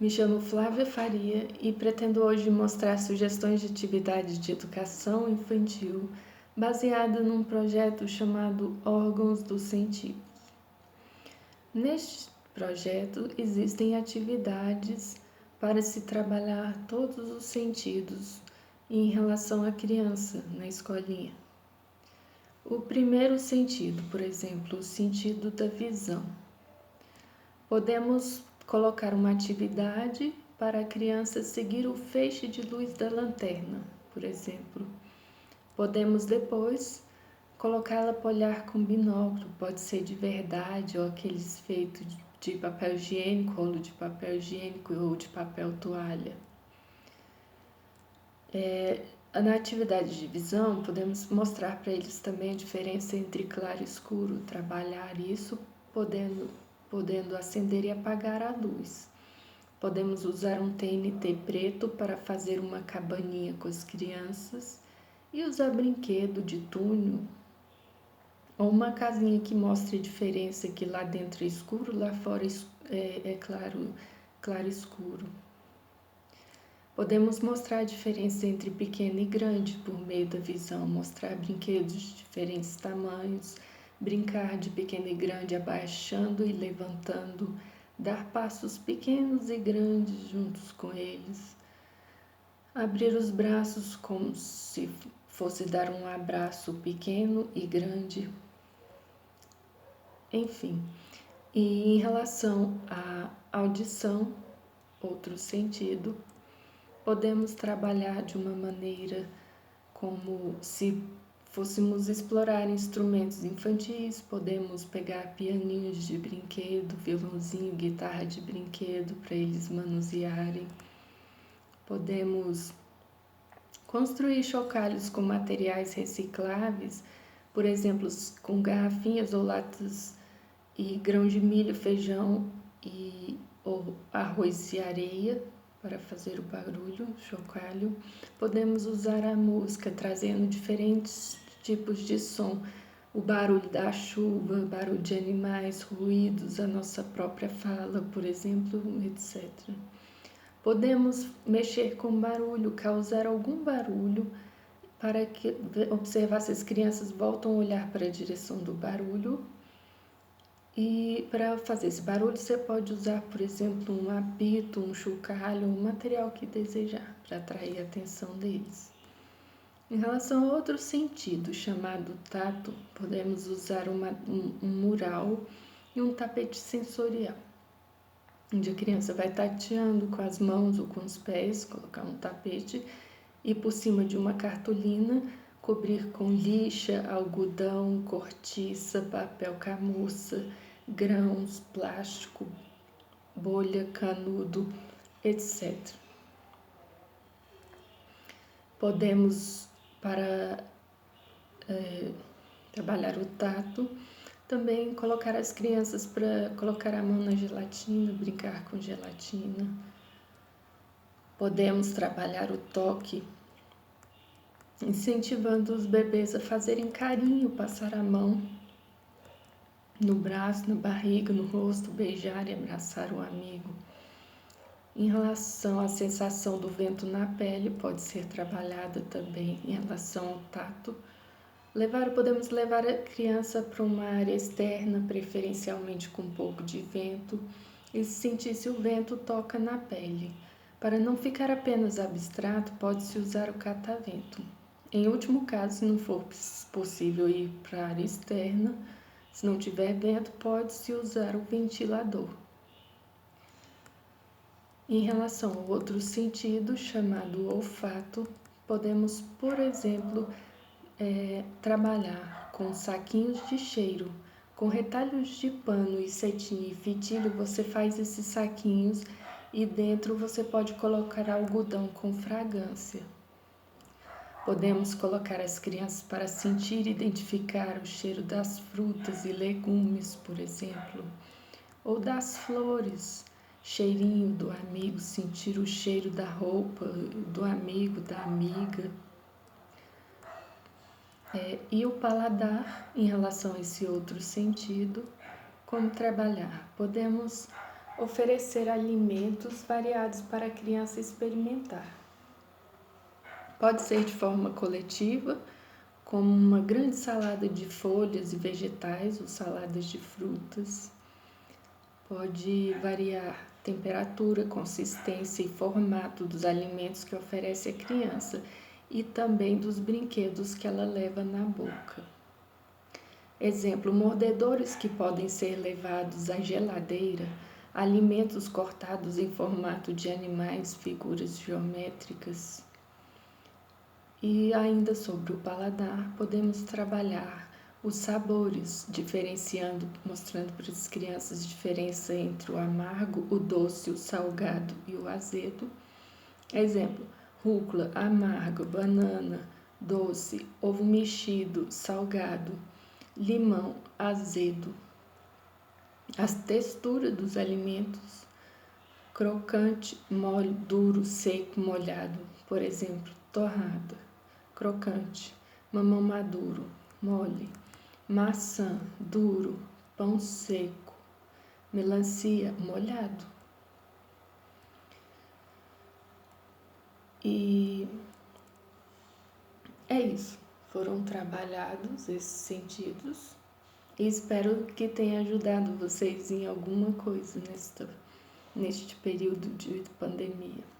Me chamo Flávia Faria e pretendo hoje mostrar sugestões de atividades de educação infantil baseada num projeto chamado Órgãos dos Sentidos. Neste projeto existem atividades para se trabalhar todos os sentidos em relação à criança na escolinha. O primeiro sentido, por exemplo, o sentido da visão. Podemos colocar uma atividade para a criança seguir o feixe de luz da lanterna, por exemplo. Podemos depois colocá-la para olhar com binóculo, pode ser de verdade ou aqueles feitos de papel higiênico, rolo de papel higiênico ou de papel toalha. Na atividade de visão, podemos mostrar para eles também a diferença entre claro e escuro, trabalhar isso podendo acender e apagar a luz. Podemos usar um TNT preto para fazer uma cabaninha com as crianças e usar brinquedo de túnel ou uma casinha que mostre a diferença que lá dentro é escuro, lá fora é claro escuro. Podemos mostrar a diferença entre pequeno e grande por meio da visão, mostrar brinquedos de diferentes tamanhos, brincar de pequeno e grande abaixando e levantando, dar passos pequenos e grandes juntos com eles, abrir os braços como se fosse dar um abraço pequeno e grande, enfim. E em relação à audição, outro sentido, podemos trabalhar de uma maneira como se fôssemos explorar instrumentos infantis, podemos pegar pianinhos de brinquedo, violãozinho, guitarra de brinquedo para eles manusearem. Podemos construir chocalhos com materiais recicláveis, por exemplo, com garrafinhas ou latas e grão de milho, feijão ou arroz e areia, para fazer o barulho, chocalho. Podemos usar a música, trazendo diferentes tipos de som, o barulho da chuva, barulho de animais, ruídos, a nossa própria fala, por exemplo, etc. Podemos mexer com barulho, causar algum barulho, para que observar se as crianças voltam a olhar para a direção do barulho. E para fazer esse barulho, você pode usar, por exemplo, um apito, um chocalho, um material que desejar, para atrair a atenção deles. Em relação a outro sentido, chamado tato, podemos usar um mural e um tapete sensorial, onde a criança vai tateando com as mãos ou com os pés, colocar um tapete e por cima de uma cartolina, cobrir com lixa, algodão, cortiça, papel camurça, grãos, plástico, bolha, canudo, etc. Podemos, para trabalhar o tato, também colocar as crianças para colocar a mão na gelatina, brincar com gelatina. Podemos trabalhar o toque, incentivando os bebês a fazerem carinho, passar a mão no braço, na barriga, no rosto, beijar e abraçar o amigo. Em relação à sensação do vento na pele, pode ser trabalhada também em relação ao tato. Podemos levar a criança para uma área externa, preferencialmente com um pouco de vento, e sentir se o vento toca na pele. Para não ficar apenas abstrato, pode-se usar o catavento. Em último caso, se não for possível ir para a área externa, se não tiver vento, pode-se usar o ventilador. Em relação ao outro sentido, chamado olfato, podemos, por exemplo, trabalhar com saquinhos de cheiro. Com retalhos de pano e cetim e fitilho, você faz esses saquinhos e dentro você pode colocar algodão com fragrância. Podemos colocar as crianças para sentir e identificar o cheiro das frutas e legumes, por exemplo, ou das flores, cheirinho do amigo, sentir o cheiro da roupa do amigo, da amiga. E o paladar, em relação a esse outro sentido, como trabalhar? Podemos oferecer alimentos variados para a criança experimentar. Pode ser de forma coletiva, como uma grande salada de folhas e vegetais ou saladas de frutas. Pode variar temperatura, consistência e formato dos alimentos que oferece a criança e também dos brinquedos que ela leva na boca. Exemplo, mordedores que podem ser levados à geladeira, alimentos cortados em formato de animais, figuras geométricas. E ainda sobre o paladar, podemos trabalhar os sabores, diferenciando, mostrando para as crianças a diferença entre o amargo, o doce, o salgado e o azedo. Exemplo, rúcula, amargo, banana, doce, ovo mexido, salgado, limão, azedo. As texturas dos alimentos, crocante, mole, duro, seco, molhado. Por exemplo, torrada, crocante, mamão maduro, mole, maçã, duro, pão seco, melancia, molhado. E é isso. Foram trabalhados esses sentidos e espero que tenha ajudado vocês em alguma coisa neste período de pandemia.